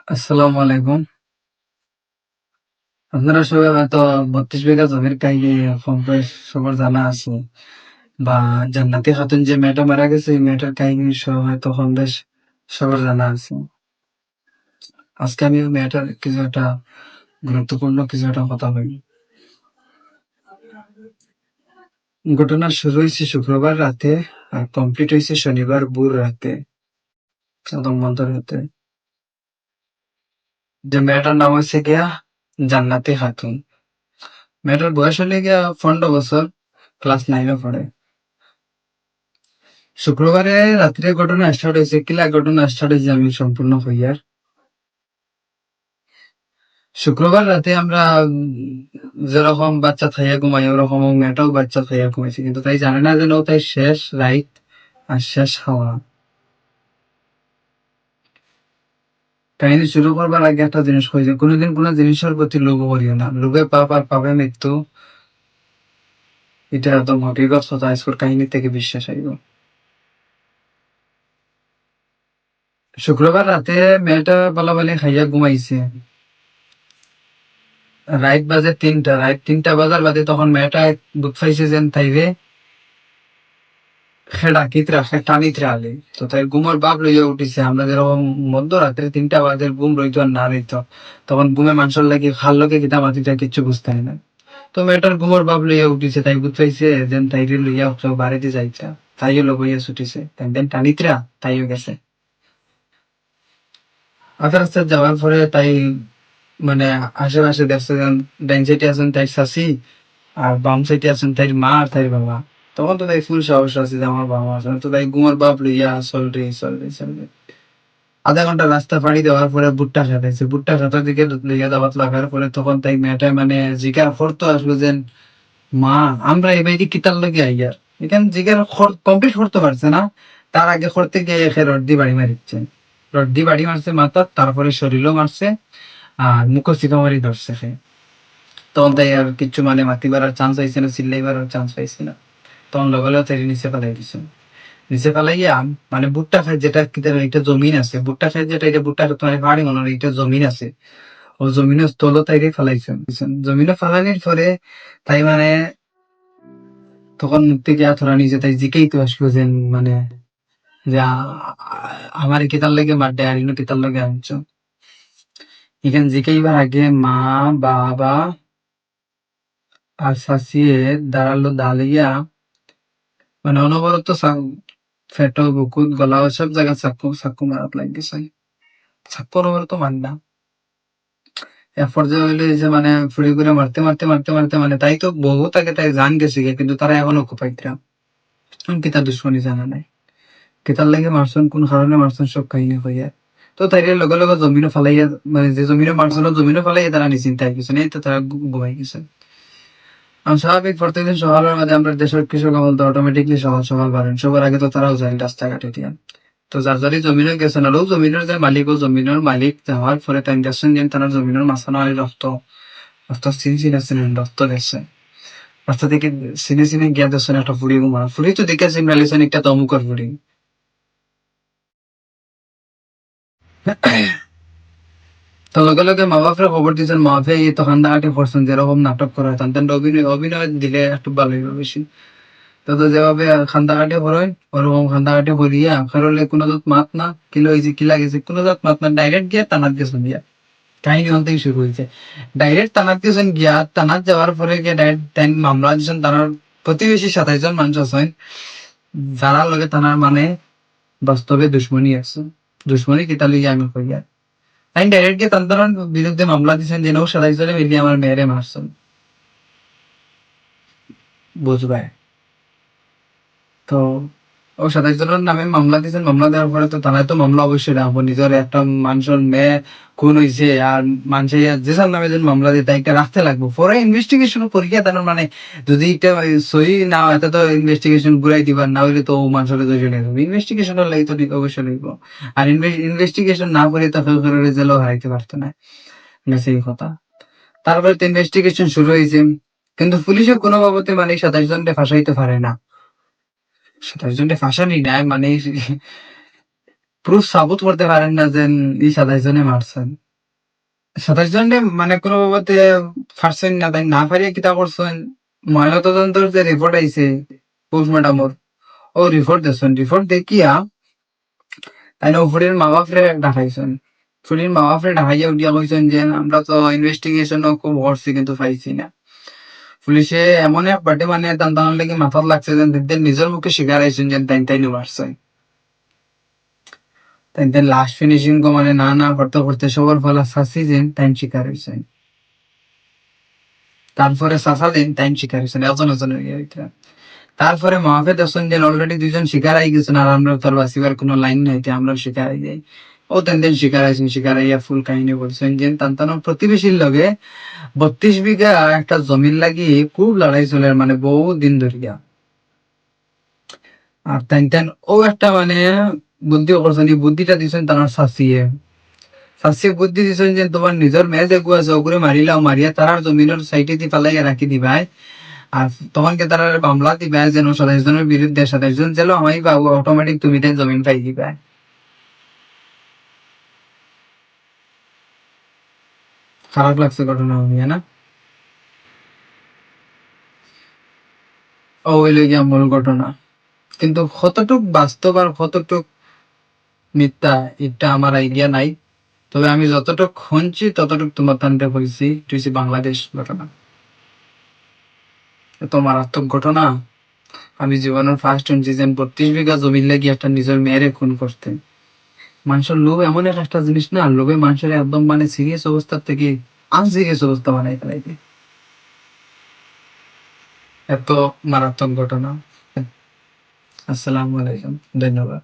আসসালামু আলাইকুম। আপনারা সবাই হয়তো ৩২ বিঘা জমির কাহিনী কম বেশ সবার জানা আছে। বা জান্নাতি খাতুন যে মেয়েটা মারা গেছে এই মেয়েটার কাহিনী হয়তো কম বেশ সবার জানা আছে। আজকে আমি ওই মেয়েটার কিছু একটা গুরুত্বপূর্ণ কিছু একটা কথা বলি। ঘটনা শুরু হয়েছে শুক্রবার রাতে আর কমপ্লিট হয়েছে শনিবার ভোর রাতে, একদম মধ্যরাতে। যে মেয়েটার নাম হচ্ছে গিয়া জান্নাতি খাতুন। মেয়েটার বয়স হলে গিয়া ১৫ বছর, ক্লাস 9 এ পড়ে। শুক্রবারে রাত্রে ঘটনা স্টার্ট হয়েছে, কিলা ঘটনা স্টার্ট হয়েছে আমি সম্পূর্ণ হইয়ার। শুক্রবার রাতে আমরা যেরকম বাচ্চা থাইয়া ঘুমাই ওরকম ও মেয়েটাও বাচ্চা থাইয়া ঘুমাইছে, কিন্তু তাই জানে না যেন তাই শেষ রাইত আর শেষ খাওয়া। কাহিনী শুরু করবার আগে একটা জিনিস কইছে, কোনোদিন কোনো জিনিসের প্রতি লোভ করিও না, লোভে পাপ আর পাবে মৃত্যু। এটা একদম হকিগত কথা, আজকের কাহিনী থেকে বিশ্বাস আইব। শুক্রবার রাতে মেয়েটা বালাবালি খাইয়া ঘুমাইছে। রাইত বাজে ৩টা, রাইত ৩টা বাজার বাদে তখন মেয়েটা দুঃখ পাইছে যেন তাইরে খেড়াকিত রাখে টানিত রাখলে। তো তাই ঘুমের বাপ লইয়া উঠিছে। আমরা যেরকম মধ্যরাত্রে ৩টা বাজে ঘুম রইতো আর না রইতো, তখন ঘুমে মানুষের লাগি খাল লোকে কিতা মাতিটা কিচ্ছু বুঝতে না। তো মেয়েটার ঘুমের বাপ লইয়া উঠিছে, তাই বুঝাইছে যেন তাইরে লইয়া বাড়িতে যাইতা। তাইও লগ হইয়া ছুটিছে, তাই দেন টানিতরা তাইও গেছে। আস্তে আস্তে যাওয়ার পরে তাই মানে আশেপাশে দেখছে যেন ডাইন সাইডে আছেন তাই শাসি আর বাম সাইডে আছেন তাই মা আর তাই বাবা। তখন তো তাই ফুল সাহস আছে যে আমার বাবা আছে, তো তাই ঘুমের বাপ লইয়া চল রে। আধা ঘন্টা রাস্তা পাড়ি দেওয়ার পরে ভুট্টা খাটাইছে, ভুট্টা খাটার দিকে লইয়া যাওয়ার লাগার পরে তখন তাই মেয়েটা মানে জিজ্ঞাসা করতো আসলো যে মা আমরা এই বাইরে কিতার লগে আইয়ার এখানে জিজ্ঞাসা কমপ্লিট করতে পারছে না। তার আগে করতে গিয়ে এসে রড দিয়ে বাড়ি মারিচ্ছে, রড দিয়ে বাড়ি মারছে মাথা, তারপরে শরীরও মারছে আর মুখও চিপামারি ধরছে সে। তখন তাই আর কিছু মানে মাতিবার আর চান্স পাইছে না, চিল্লাইবার আর চান্স পাইছে না। তখন লগে লগে তাই নিচে ফেলাই দিছে। নিচে ফেলাইয়া মানে ভুট্টা খায় যেটা একটা জমিন আছে, ভুট্টা খায় যেটা এটা ভুট্টা তোমার পাহাড়ি মনে হয় এটা জমিন আছে, ও জমিনের স্থল তাইরে ফেলাইছেন। জমিনে ফেলানির পরে তাই মানে তখন মুখ থেকে থোড়া নিজে তাই জিকেই তো আসলো যে মানে যে আমার কেতার লাগে বার্থডে আরিনো কেতার লাগে আনছো। এখানে জিকেইবার আগে মা বাবা আর শাসিয়ে দাঁড়ালো, দাঁড়িয়া মানে অনবরত ফেটো বুকুত গলা সব জায়গায় চাক্কু চাক্কু মারাত লাগিছে। চাক্কু অনবরত মান্না এক পর্যায়ে হইলো এই যে মানে ফুড়ি করে মারতে মানে তাই তো বহুত আগে তাই জান গেছে গিয়া, কিন্তু তারা এখনো কুপাইতরা কিতা দুশ্মনী জানা নাই। কেতার লাগে মারছন কোন কারণে মারছন সব কাহিনী হইয়া। তো তাইরে লগে লগে জমিনে ফালাইয়া মানে যে জমিনে মারছিল জমিনে ফালাইয়া তারা নিশ্চিন্তা হয়ে গেছে, এই তো তারা ঘুমাই গেছে। স্বাভাবিক প্রত্যেকদিন সকালের মাঝে আমরা দেশের কৃষক আমল তো অটোমেটিকলি সকাল সকাল বাড়েন, সবার আগে তো তারাও যায় রাস্তাঘাটে দিয়া। তো যার যারই জমিনে গেছে না জমিনের যে মালিক ও জমিনের মালিক যাওয়ার পরে তাই দেখছেন যে তারা জমিনের মাঝখানে আলি রক্ত রক্ত চিনি চিনেছেন রক্ত দেখছে। রাস্তা থেকে চিনে গিয়া দেখছেন একটা ফুড়ি ঘুমা ফুড়ি তো দেখে চিনালিছেন একটা তমুকর ফুড়ি। তো লগে লগে মা বাপরে খবর দিয়েছেন, মা বাপে এই তো কান্দাকাটি করছেন, যেরকম নাটক করা হয় তান অভিনয় অভিনয় দিলে একটু ভালো হইবে বেশি। তো তো যেভাবে খান্দাকাটি করেন ওরকম খান্দাকাটি করিয়া কারলে কোনো জাত মাত না কিলো হয়েছে কি লাগেছে কোনো জাত মাত না, ডাইরেক্ট গিয়া টানাত গেছেন গিয়া। কাহিনী ওখান থেকে শুরু হয়েছে। ডাইরেক্ট টানাত গেছেন গিয়া, টানাত যাওয়ার পরে গিয়ে ডাইরেক্ট তাই মামলা দিয়েছেন তার প্রতিবেশী ২৭ জন মানুষ আছেন যারা লগে টানার মানে বাস্তবে দুশ্মনী আছে। দুশ্মনী কিতা লইয়া আমি কইয়া তাই ডাইরেক্ট গিয়ে তার বিরুদ্ধে মামলা দিয়েছেন যে ও ২৭ জনে মিলিয়ে আমার মেয়েরে মারছেন। বুঝবাই তো ও ২৭ জনের নামে মামলা দিয়েছেন, মামলা দেওয়ার পরে তো তারা তো মামলা অবশ্যই রাখবো, নিজের একটা মানুষের মেয়ে খুন হয়েছে আর মানুষের যেসব নামে যদি মামলা দিয়ে তাই একটা রাখতে লাগবো পরে ইনভেস্টিগেশন পরীক্ষা তার মানে যদি এটা সহি না হয় তো ইনভেস্টিগেশন ঘুরাই দিবার, না হইলে তো মানুষের ধরে নিয়ে যাবে। ইনভেস্টিগেশনের লাগি তো অবশ্যই লাগবো, আর ইনভেস্টিগেশন না করে তো জেলও হারাইতে পারতো না, সেই কথা। তারপরে তো ইনভেস্টিগেশন শুরু হয়েছে, কিন্তু পুলিশে কোনো বাবদে মানে ২৭ জনকে ফাঁসাইতে পারে না। ২৭ জনকে ফাঁসানি না মানে প্রুফ সাবুত করতে পারেন না যে এই 27 জনে মারছেন। 27 জনে মানে কোনো বাবদে পারছেন না, তাই না পারিয়া কিতা করছেন, ময়নাতদন্তের যে রিপোর্ট আইছে পোস্টমর্টমর, ও রিপোর্ট দিয়েছেন। রিপোর্ট দেখিয়া তাই না ফুরির মা বাপরে ডাকাইছেন। ফুরির মা বাপরে ডাকাইয়া উঠিয়া কইছেন যে আমরা তো ইনভেস্টিগেশন খুব করছি কিন্তু পাইছি না। পুলিশে এমন এক বাটে মানে তান লাগি মাথাত লাগছে যে তাদের নিজের মুখে স্বীকার আইছেন যে তাইনি মারছে। তাইদের লাস্ট ফিনিশিং কো মানে না করতে করতে সবার ফলা শাসি যেন টাইম স্বীকার হইছেন। তারপরে চাচা দিন টাইম স্বীকার হয়েছেন এজন হইয়া হইতা। তারপরে মাহফেদ হোসেন যেন অলরেডি দুইজন শিকার আই গেছেন আর আমরা তার বাঁচিবার কোনো লাইন নাই, আমরা শিকার আই যাই। ও তেন দিন শিকার আইছেন, শিকার আইয়া ফুল কাহিনী বলছেন যে তান প্রতিবেশীর লগে 32 বিঘা একটা জমিন লাগি খুব লড়াই চলে মানে বহু দিন ধরিয়া। আর তেন ও একটা মানে বুদ্ধি করছেন, এই বুদ্ধিটা দিছেন তার শাসিয়ে। শাসিয়ে বুদ্ধি দিছেন যে তোমার নিজের মেয়ে দেখু আছে ওগুলো মারিলাও, মারিয়া তারার জমিনের সাইডে দি পালাইয়া রাখি দিবাই। আর তখনকে তারা মামলা দিবা যেন 27 জনের বিরুদ্ধে, 27 জন জেলো আমি পাবো, অটোমেটিক তুমি তাই জমিন পাই দিবা। খারাপ লাগছে ঘটনা নিয়ে না? ও হইল গিয়া মূল ঘটনা। কিন্তু কতটুক বাস্তব আর কতটুক মিথ্যা এটা আমার আইডিয়া নাই। তবে আমি যতটুক শুনছি ততটুক তোমার তান্তে বলছি, এটা হচ্ছে বাংলাদেশ ঘটনা। এত মারাত্মক ঘটনা আমি জীবনের ফার্স্ট শুনছি যে 32 বিঘা জমির লাগি একটা নিজের মেয়েরে খুন করতে। মানুষের লোভ এমন একটা জিনিস না, লোভে মানুষের একদম মানে সিরিয়াস অবস্থার থেকে আনসিরিয়াস অবস্থা বানাই ফেলাইতে। এত মারাত্মক ঘটনা। আসসালামু আলাইকুম, ধন্যবাদ।